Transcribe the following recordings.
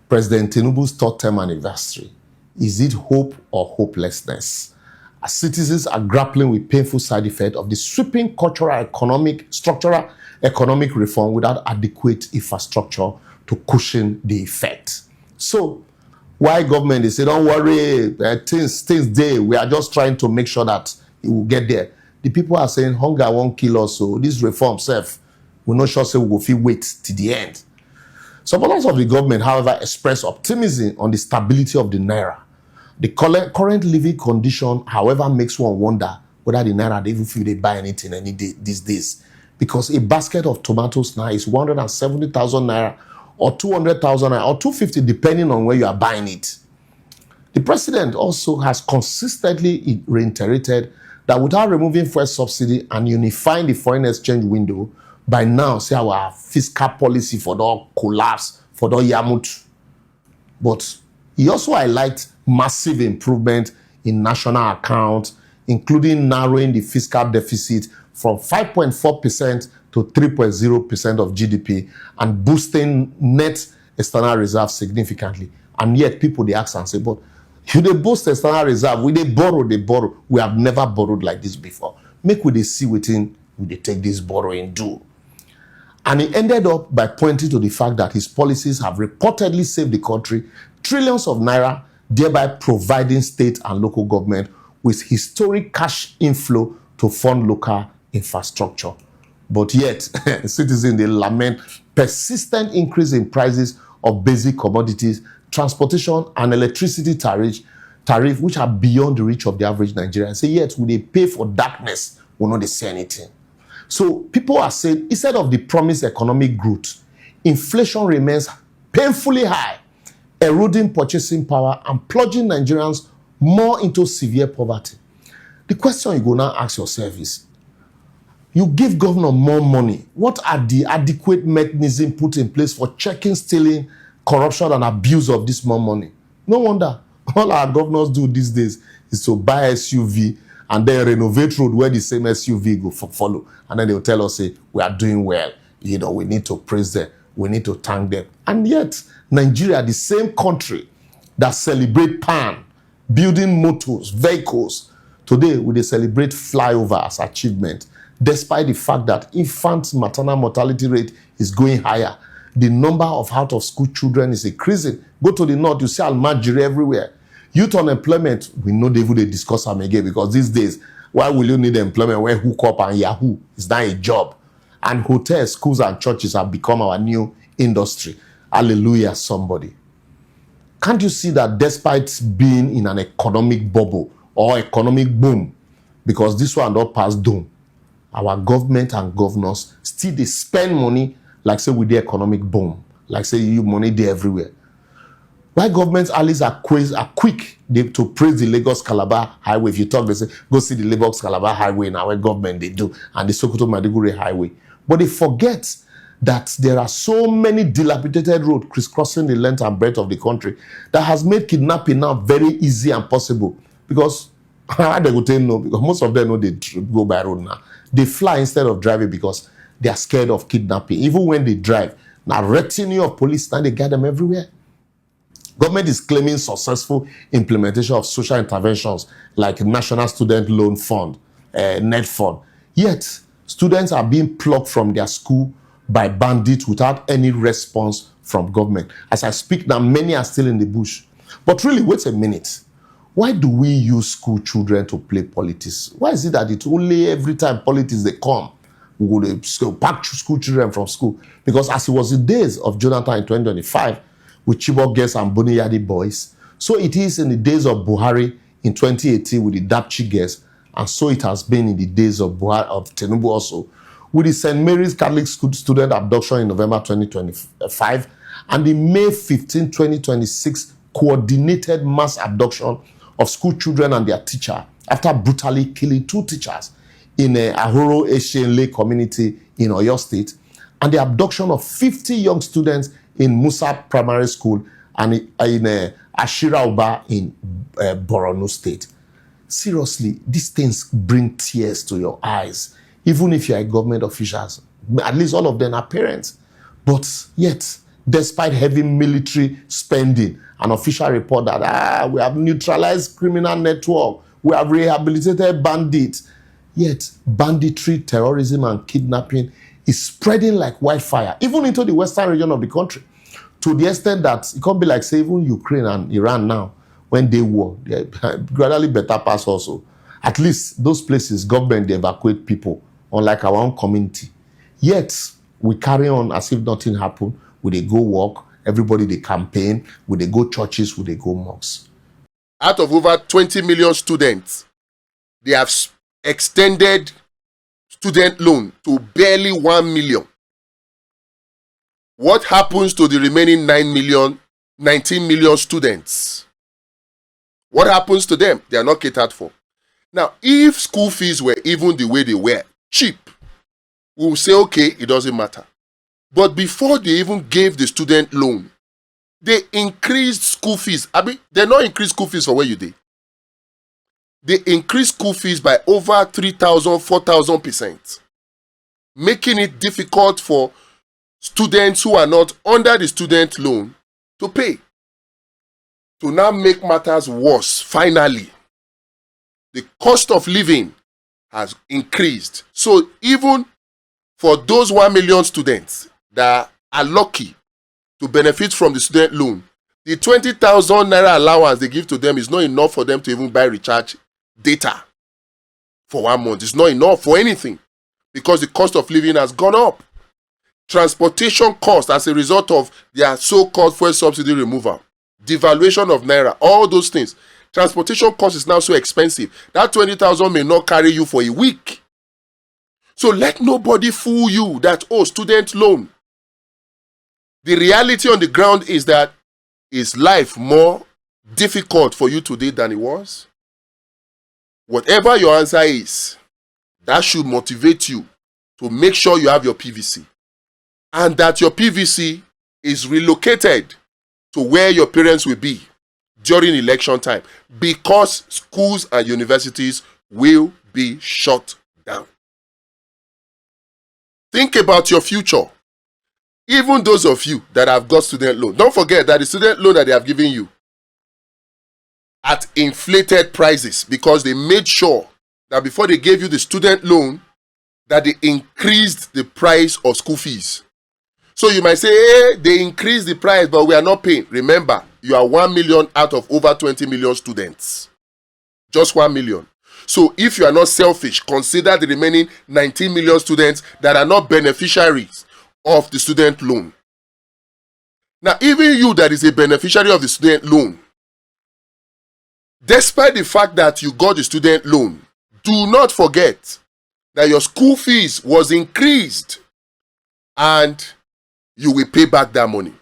President Tinubu's third term anniversary. Is it hope or hopelessness? As citizens are grappling with painful side effects of the sweeping structural economic reform without adequate infrastructure to cushion the effect. So, why government, they say, don't worry, things there, we are just trying to make sure that it will get there. The people are saying, hunger won't kill us, so this reform self, we're not sure say we will feel wait till the end. Supporters of the government, however, express optimism on the stability of the naira. The current living condition, however, makes one wonder whether the naira, they even feel they buy anything any day these days. Because a basket of tomatoes now is 170,000 naira or 200,000 naira or 250, depending on where you are buying it. The president also has consistently reiterated that without removing fuel subsidy and unifying the foreign exchange window, by now, say our fiscal policy for the collapse, for the yamut. But he also highlights massive improvement in national accounts, including narrowing the fiscal deficit from 5.4% to 3.0% of GDP and boosting net external reserve significantly. And yet people, they ask and say, but if they boost external reserve, they borrow. We have never borrowed like this before. Make we they see within, we they take this borrowing do. And he ended up by pointing to the fact that his policies have reportedly saved the country trillions of naira, thereby providing state and local government with historic cash inflow to fund local infrastructure. But yet, citizens, they lament persistent increase in prices of basic commodities, transportation, and electricity tariff, which are beyond the reach of the average Nigerian. Say, yet, will they pay for darkness? Will not they say anything? So people are saying, instead of the promised economic growth, inflation remains painfully high, eroding purchasing power and plunging Nigerians more into severe poverty. The question you go now ask yourself is, you give governor more money, what are the adequate mechanisms put in place for checking, stealing, corruption, and abuse of this more money? No wonder all our governors do these days is to buy SUV and then renovate road where the same SUV go follow. And then they'll tell us, say, we are doing well. You know, we need to praise them. We need to thank them. And yet, Nigeria, the same country that celebrate pan, building motors, vehicles, today we celebrate flyover as achievement, despite the fact that infant maternal mortality rate is going higher. The number of out-of-school children is increasing. Go to the north, you see Almajiri everywhere. Youth unemployment, we know they will discuss them again, because these days, why will you need employment where hook up and Yahoo is not a job? And hotels, schools, and churches have become our new industry. Hallelujah, somebody. Can't you see that despite being in an economic bubble or economic boom, because this one don't pass doom, our government and governors still they spend money like say with the economic boom, like say you money there everywhere. Why government allies are quick to praise the Lagos-Calabar highway. If you talk, they say, go see the Lagos-Calabar highway now, where government they do, and the Sokoto-Maiduguri highway. But they forget that there are so many dilapidated roads crisscrossing the length and breadth of the country that has made kidnapping now very easy and possible. Because, how they go tell no, because most of them know they go by road now. They fly instead of driving because they are scared of kidnapping. Even when they drive, now retinue of police, now they get them everywhere. Government is claiming successful implementation of social interventions like National Student Loan Fund, NelFund. Yet, students are being plucked from their school by bandits without any response from government. As I speak now, many are still in the bush. But really, wait a minute. Why do we use school children to play politics? Why is it that it's only every time politics they come, we go pack school children from school? Because as it was the days of Jonathan in 2025, with Chibok girls and Boniyadi boys, so it is in the days of Buhari in 2018 with the Dapchi girls, and so it has been in the days of Tinubu also, with the St. Mary's Catholic School student abduction in November 2025, and the May 15, 2026 coordinated mass abduction of school children and their teacher after brutally killing 2 teachers in a Ahoro Asian Lake community in Oyo State, and the abduction of 50 young students in Musa Primary School and in Ashira Uba in Borno State. Seriously, these things bring tears to your eyes. Even if you are government officials, at least all of them are parents. But yet, despite heavy military spending. An official report that we have neutralized criminal network, we have rehabilitated bandits. Yet banditry, terrorism, and kidnapping is spreading like wildfire, even into the western region of the country, to the extent that it can't be like, say, even Ukraine and Iran now, when they war, they gradually better pass also. At least those places, government, they evacuate people, unlike our own community. Yet, we carry on as if nothing happened. We they go work, everybody they campaign, we they go churches, we they go mosques. Out of over 20 million students, they have extended student loan to barely 1 million. What happens to the remaining 19 million students? What happens to them? They are not catered for. Now, if school fees were even the way they were, cheap, we will say, okay, it doesn't matter. But before they even gave the student loan, they increased school fees. I mean, they not increased school fees for where you did. They increased school fees by over 3,000, 4,000%, making it difficult for students who are not under the student loan to pay. To now make matters worse, finally, the cost of living has increased. So even for those 1 million students that are lucky to benefit from the student loan, the 20,000 naira allowance they give to them is not enough for them to even buy recharge data for 1 month. It's not enough for anything because the cost of living has gone up. Transportation costs as a result of their so-called fuel subsidy removal, devaluation of naira, all those things. Transportation cost is now so expensive. That 20,000 may not carry you for a week. So let nobody fool you that, oh, student loan. The reality on the ground is that is life more difficult for you today than it was? Whatever your answer is, that should motivate you to make sure you have your PVC. And that your PVC is relocated to where your parents will be during election time, because schools and universities will be shut down. Think about your future. Even those of you that have got student loan, don't forget that the student loan that they have given you at inflated prices, because they made sure that before they gave you the student loan, that they increased the price of school fees. So you might say, hey, they increased the price, but we are not paying. Remember, you are 1 million out of over 20 million students. Just 1 million. So if you are not selfish, consider the remaining 19 million students that are not beneficiaries of the student loan. Now, even you that is a beneficiary of the student loan, despite the fact that you got the student loan, do not forget that your school fees was increased and you will pay back that money.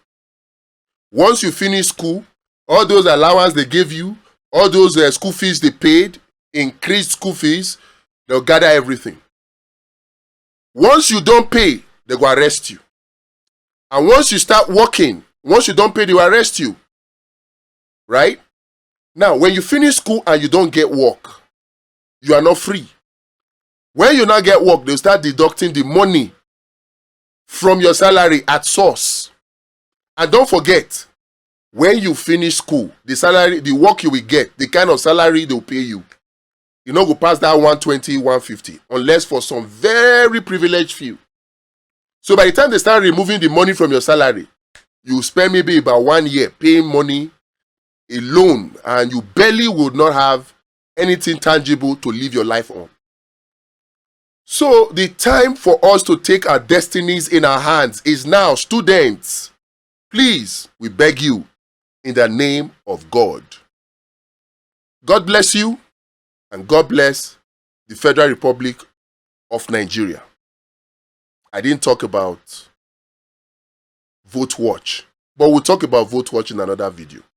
Once you finish school, all those allowance they gave you, all those school fees they paid, increased school fees, they'll gather everything. Once you don't pay, they will arrest you. And once you start working, once you don't pay, they will arrest you. Right? Now, when you finish school and you don't get work, you are not free. When you not get work, they'll start deducting the money from your salary at source. And don't forget, when you finish school, the salary, the work you will get, the kind of salary they'll pay you, you know, go past that 120, 150, unless for some very privileged few. So by the time they start removing the money from your salary, you spend maybe about 1 year paying money alone, and you barely would not have anything tangible to live your life on. So the time for us to take our destinies in our hands is now. Students, please, we beg you, in the name of God. God bless you, and God bless the Federal Republic of Nigeria. I didn't talk about Vote Watch, but we'll talk about Vote Watch in another video.